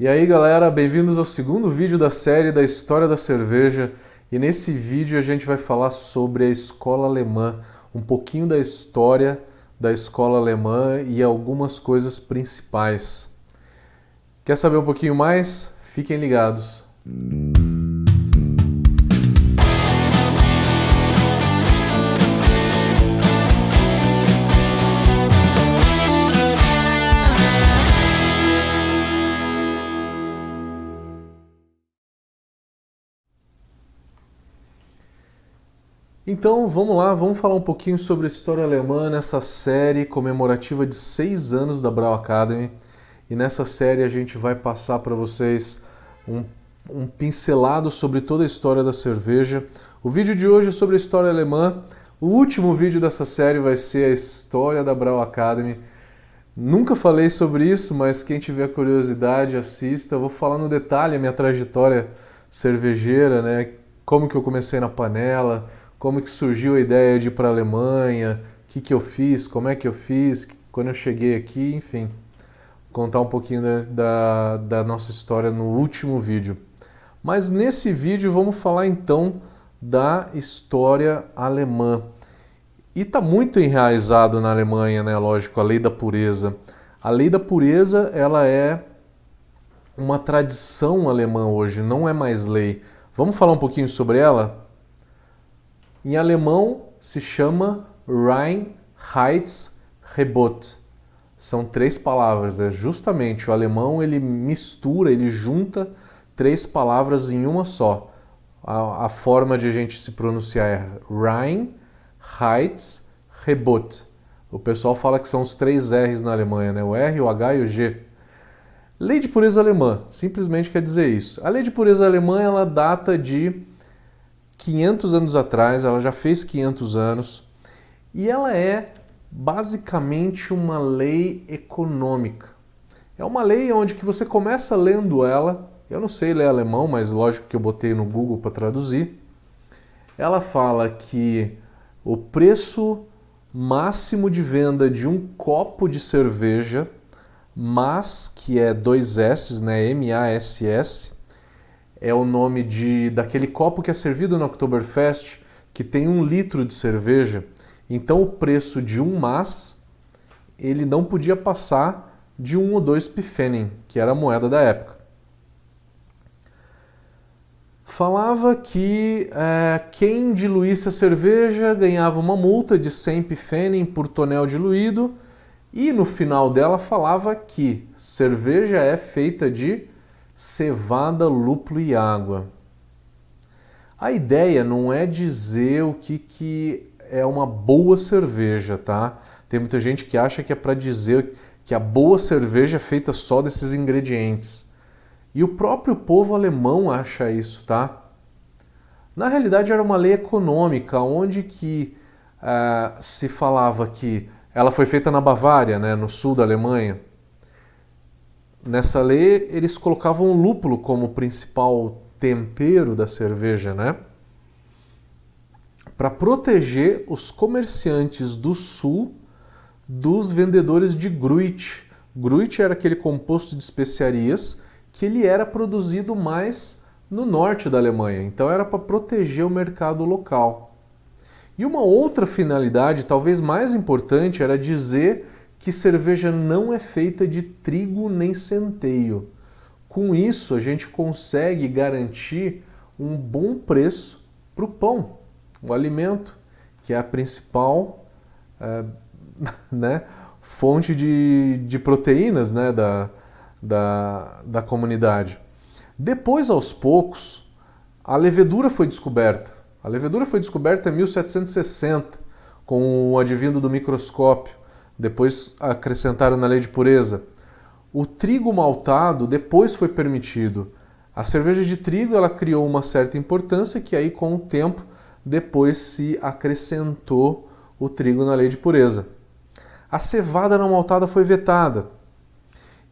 E aí galera, bem-vindos ao segundo vídeo da série da História da Cerveja. E nesse vídeo a gente vai falar sobre a escola alemã, um pouquinho da história da escola alemã e algumas coisas principais. Quer saber um pouquinho mais? Fiquem ligados. Então vamos lá, vamos falar um pouquinho sobre a história alemã nessa série comemorativa de 6 anos da Brau Academy. E nessa série a gente vai passar para vocês um pincelado sobre toda a história da cerveja. O vídeo de hoje é sobre a história alemã. O último vídeo dessa série vai ser a história da Brau Academy. Nunca falei sobre isso, mas quem tiver curiosidade assista. Eu vou falar no detalhe a minha trajetória cervejeira, né? Como que eu comecei na panela, como que surgiu a ideia de ir para a Alemanha, o que eu fiz, como é que eu fiz, quando eu cheguei aqui, enfim. Contar um pouquinho da nossa história no último vídeo. Mas nesse vídeo vamos falar então da história alemã. E está muito enraizado na Alemanha, né? Lógico, a lei da pureza. A lei da pureza, ela é uma tradição alemã hoje, não é mais lei. Vamos falar um pouquinho sobre ela? Em alemão se chama Reinheitsgebot. São 3 palavras, é justamente o alemão ele mistura, ele junta 3 palavras em uma só. A forma de a gente se pronunciar é Reinheitsgebot. O pessoal fala que são os 3 R's na Alemanha, né? O R, o H e o G. Lei de pureza alemã, simplesmente quer dizer isso. A lei de pureza alemã ela data de 500 anos atrás, ela já fez 500 anos, e ela é basicamente uma lei econômica. É uma lei onde que você começa lendo ela, eu não sei ler alemão, mas lógico que eu botei no Google para traduzir. Ela fala que o preço máximo de venda de um copo de cerveja, MAS, que é 2 S's, né, M-A-S-S, é o nome daquele copo que é servido no Oktoberfest, que tem 1 litro de cerveja. Então o preço de um Maß, ele não podia passar de 1 ou 2 Pfennig, que era a moeda da época. Falava que quem diluísse a cerveja ganhava uma multa de 100 Pfennig por tonel diluído, e no final dela falava que cerveja é feita de cevada, lúpulo e água. A ideia não é dizer o que é uma boa cerveja, tá? Tem muita gente que acha que é para dizer que a boa cerveja é feita só desses ingredientes. E o próprio povo alemão acha isso, tá? Na realidade era uma lei econômica, onde que se falava que ela foi feita na Bavária, né, no sul da Alemanha. Nessa lei, eles colocavam o lúpulo como principal tempero da cerveja, né? Para proteger os comerciantes do sul dos vendedores de Gruit. Gruit era aquele composto de especiarias que ele era produzido mais no norte da Alemanha. Então era para proteger o mercado local. E uma outra finalidade, talvez mais importante, era dizer que cerveja não é feita de trigo nem centeio. Com isso, a gente consegue garantir um bom preço para o pão, o alimento, que é a principal fonte de proteínas, né, da comunidade. Depois, aos poucos, a levedura foi descoberta. A levedura foi descoberta em 1760, com o advindo do microscópio. Depois acrescentaram na lei de pureza. O trigo maltado depois foi permitido. A cerveja de trigo ela criou uma certa importância que aí com o tempo depois se acrescentou o trigo na lei de pureza. A cevada não maltada foi vetada.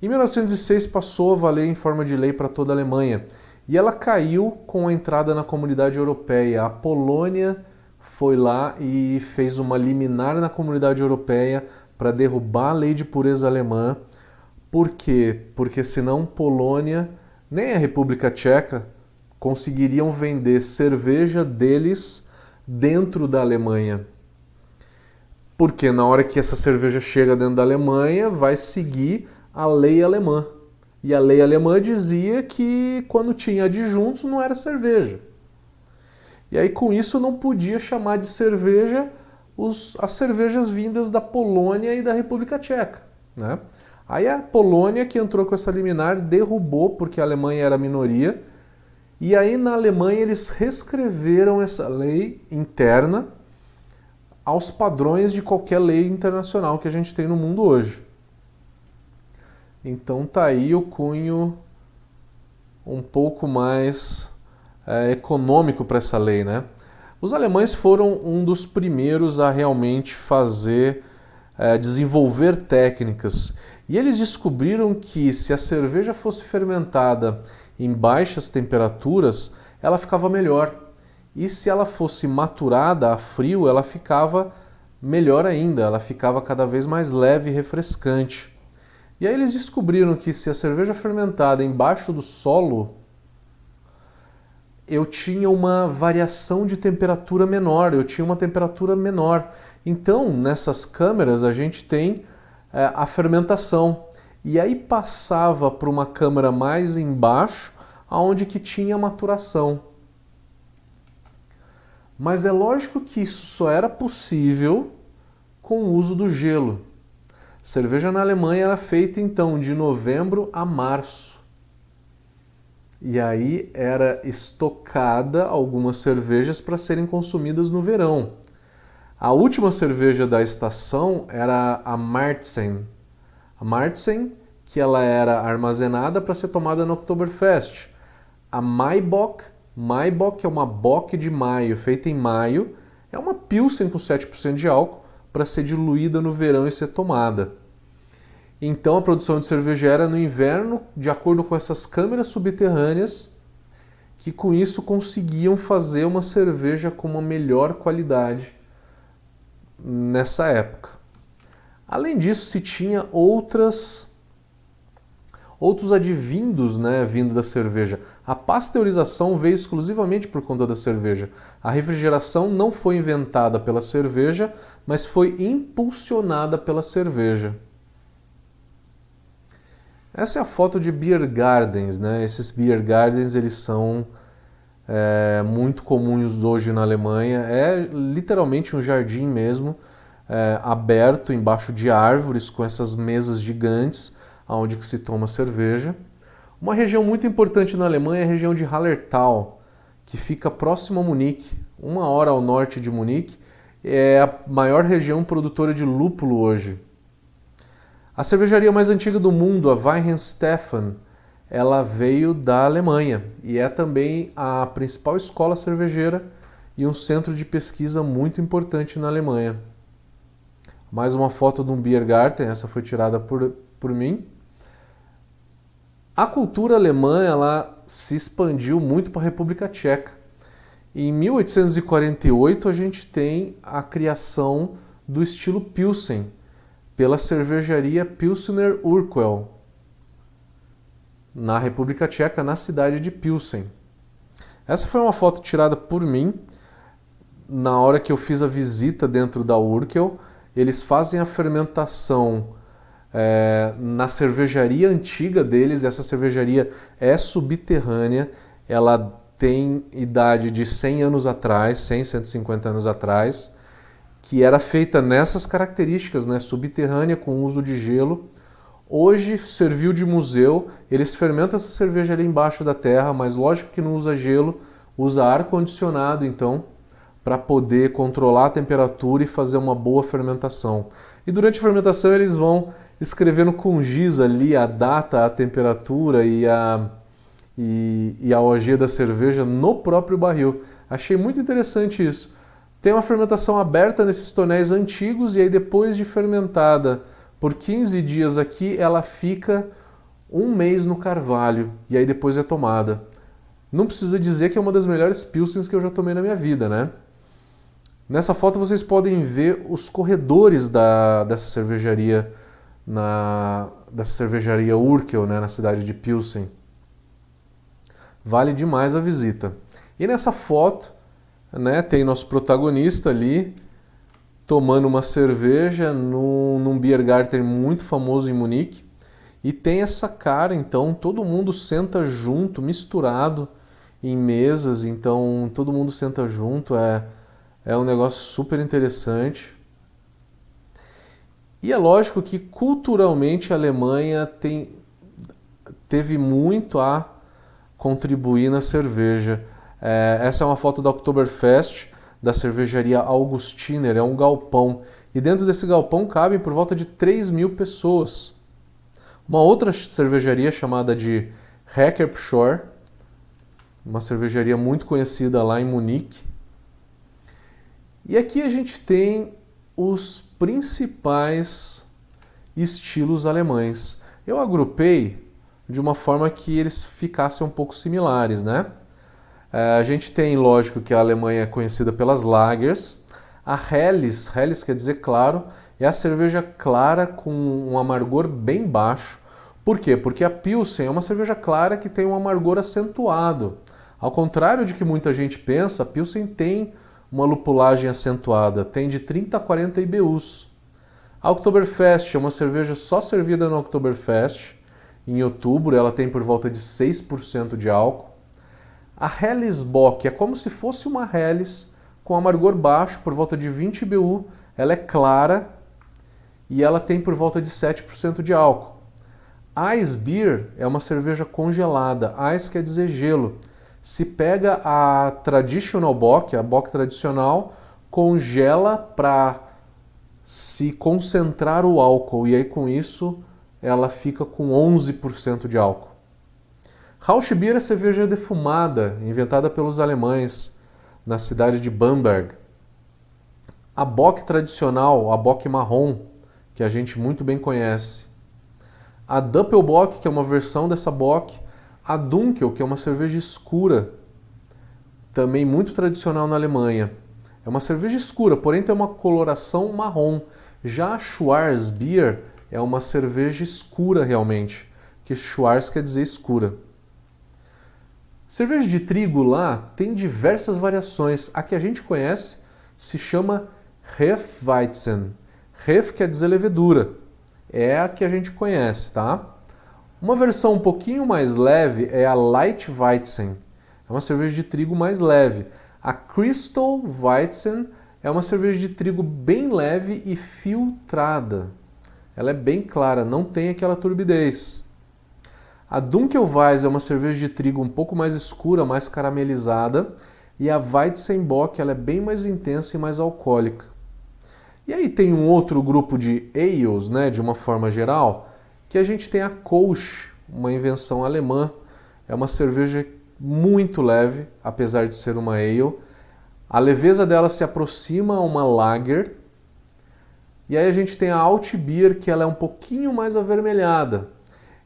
Em 1906 passou a valer em forma de lei para toda a Alemanha e ela caiu com a entrada na comunidade europeia. A Polônia foi lá e fez uma liminar na comunidade europeia para derrubar a lei de pureza alemã, Por quê? Porque senão Polônia nem a República Tcheca conseguiriam vender cerveja deles dentro da Alemanha. Porque na hora que essa cerveja chega dentro da Alemanha, vai seguir a lei alemã. E a lei alemã dizia que quando tinha adjuntos não era cerveja. E aí com isso não podia chamar de cerveja as cervejas vindas da Polônia e da República Tcheca, né? Aí a Polônia que entrou com essa liminar derrubou, porque a Alemanha era minoria, e aí na Alemanha eles reescreveram essa lei interna aos padrões de qualquer lei internacional que a gente tem no mundo hoje. Então tá aí o cunho um pouco mais econômico para essa lei, né? Os alemães foram um dos primeiros a realmente desenvolver técnicas. E eles descobriram que se a cerveja fosse fermentada em baixas temperaturas, ela ficava melhor. E se ela fosse maturada a frio, ela ficava melhor ainda, ela ficava cada vez mais leve e refrescante. E aí eles descobriram que se a cerveja fermentada embaixo do solo, eu tinha uma variação de temperatura menor, eu tinha uma temperatura menor. Então, nessas câmeras, a gente tem a fermentação. E aí passava para uma câmara mais embaixo, aonde que tinha maturação. Mas é lógico que isso só era possível com o uso do gelo. Cerveja na Alemanha era feita então de novembro a março. E aí era estocada algumas cervejas para serem consumidas no verão. A última cerveja da estação era a Märzen. A Märzen, que ela era armazenada para ser tomada no Oktoberfest. A Maibock é uma bock de maio, feita em maio. É uma Pilsen com 7% de álcool para ser diluída no verão e ser tomada. Então a produção de cerveja era no inverno, de acordo com essas câmeras subterrâneas, que com isso conseguiam fazer uma cerveja com uma melhor qualidade nessa época. Além disso, se tinha outros advindos, né, vindo da cerveja. A pasteurização veio exclusivamente por conta da cerveja. A refrigeração não foi inventada pela cerveja, mas foi impulsionada pela cerveja. Essa é a foto de beer gardens, né? Esses beer gardens eles são muito comuns hoje na Alemanha. É literalmente um jardim mesmo, aberto embaixo de árvores com essas mesas gigantes, onde que se toma cerveja. Uma região muito importante na Alemanha é a região de Hallertau, que fica próximo a Munique, 1 hora ao norte de Munique. É a maior região produtora de lúpulo hoje. A cervejaria mais antiga do mundo, a Weihenstephan, ela veio da Alemanha e é também a principal escola cervejeira e um centro de pesquisa muito importante na Alemanha. Mais uma foto de um Biergarten, essa foi tirada por mim. A cultura alemã ela se expandiu muito para a República Tcheca. Em 1848 a gente tem a criação do estilo Pilsen, pela cervejaria Pilsner Urquell, na República Tcheca, na cidade de Pilsen. Essa foi uma foto tirada por mim, na hora que eu fiz a visita dentro da Urquell. Eles fazem a fermentação na cervejaria antiga deles, essa cervejaria é subterrânea, ela tem idade de 100 anos atrás, 100, 150 anos atrás, que era feita nessas características, né, subterrânea, com uso de gelo. Hoje serviu de museu, eles fermentam essa cerveja ali embaixo da terra, mas lógico que não usa gelo, usa ar-condicionado então, para poder controlar a temperatura e fazer uma boa fermentação. E durante a fermentação eles vão escrevendo com giz ali a data, a temperatura e a OG da cerveja no próprio barril. Achei muito interessante isso. Tem uma fermentação aberta nesses tonéis antigos e aí depois de fermentada por 15 dias aqui, ela fica 1 mês no carvalho e aí depois é tomada. Não precisa dizer que é uma das melhores pilsens que eu já tomei na minha vida, né? Nessa foto vocês podem ver os corredores dessa cervejaria dessa cervejaria Urquell, né, na cidade de Pilsen. Vale demais a visita. E nessa foto, né, tem nosso protagonista ali tomando uma cerveja num Biergarten muito famoso em Munique. E tem essa cara, então todo mundo senta junto, misturado em mesas, então todo mundo senta junto, é um negócio super interessante. E é lógico que culturalmente a Alemanha teve muito a contribuir na cerveja. Essa é uma foto da Oktoberfest, da cervejaria Augustiner, é um galpão. E dentro desse galpão cabem por volta de 3.000 pessoas. Uma outra cervejaria chamada de Heckerpschor, uma cervejaria muito conhecida lá em Munique. E aqui a gente tem os principais estilos alemães. Eu agrupei de uma forma que eles ficassem um pouco similares, né? A gente tem, lógico, que a Alemanha é conhecida pelas lagers. A Helles, Helles quer dizer claro, é a cerveja clara com um amargor bem baixo. Por quê? Porque a Pilsen é uma cerveja clara que tem um amargor acentuado. Ao contrário de que muita gente pensa, a Pilsen tem uma lupulagem acentuada, tem de 30 a 40 IBUs. A Oktoberfest é uma cerveja só servida na Oktoberfest. Em outubro ela tem por volta de 6% de álcool. A Helles Bock é como se fosse uma Helles com amargor baixo, por volta de 20 IBU. Ela é clara e ela tem por volta de 7% de álcool. Ice Beer é uma cerveja congelada. Ice quer dizer gelo. Se pega a Traditional Bock, a Bock tradicional, congela para se concentrar o álcool e aí com isso ela fica com 11% de álcool. Rauchbier é cerveja defumada, inventada pelos alemães na cidade de Bamberg. A Bock tradicional, a Bock marrom, que a gente muito bem conhece. A Doppelbock, que é uma versão dessa Bock. A Dunkel, que é uma cerveja escura, também muito tradicional na Alemanha. É uma cerveja escura, porém tem uma coloração marrom. Já a Schwarzbier é uma cerveja escura realmente, que Schwarz quer dizer escura. Cerveja de trigo lá tem diversas variações. A que a gente conhece se chama Hefeweizen. Hef quer dizer levedura. É a que a gente conhece, tá? Uma versão um pouquinho mais leve é a Lightweizen. É uma cerveja de trigo mais leve. A Crystal Weizen é uma cerveja de trigo bem leve e filtrada. Ela é bem clara, não tem aquela turbidez. A Dunkelweiss é uma cerveja de trigo um pouco mais escura, mais caramelizada. E a Weizenbock ela é bem mais intensa e mais alcoólica. E aí tem um outro grupo de ales, né, de uma forma geral, que a gente tem a Kolsch, uma invenção alemã. É uma cerveja muito leve, apesar de ser uma ale. A leveza dela se aproxima a uma lager. E aí a gente tem a Altbier, que ela é um pouquinho mais avermelhada.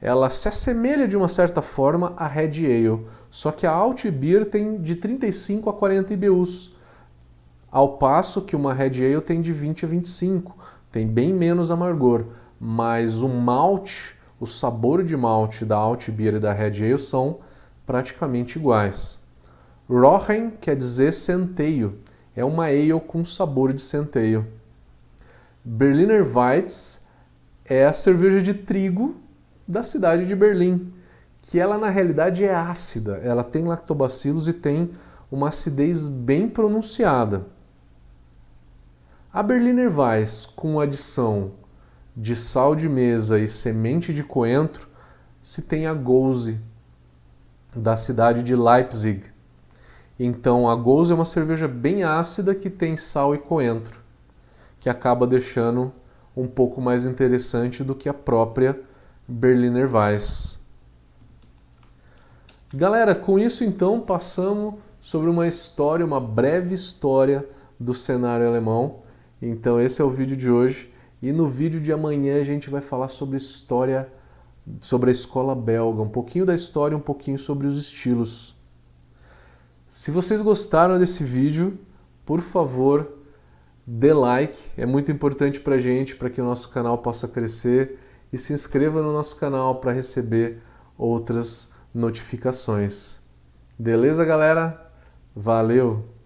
Ela se assemelha de uma certa forma à Red Ale, só que a Altbier tem de 35 a 40 IBUs, ao passo que uma Red Ale tem de 20 a 25, tem bem menos amargor, mas o malte, o sabor de malte da Altbier e da Red Ale são praticamente iguais. Rochen quer dizer centeio, é uma ale com sabor de centeio. Berliner Weiss é a cerveja de trigo da cidade de Berlim, que ela na realidade é ácida, ela tem lactobacilos e tem uma acidez bem pronunciada. A Berliner Weiss, com adição de sal de mesa e semente de coentro, se tem a Gose, da cidade de Leipzig. Então a Gose é uma cerveja bem ácida que tem sal e coentro, que acaba deixando um pouco mais interessante do que a própria Berliner Weiss. Galera, com isso então passamos sobre uma história, uma breve história do cenário alemão. Então esse é o vídeo de hoje e no vídeo de amanhã a gente vai falar sobre história, sobre a escola belga, um pouquinho da história, um pouquinho sobre os estilos. Se vocês gostaram desse vídeo, por favor, dê like, é muito importante pra gente, para que o nosso canal possa crescer e se inscreva no nosso canal para receber outras notificações. Beleza, galera? Valeu!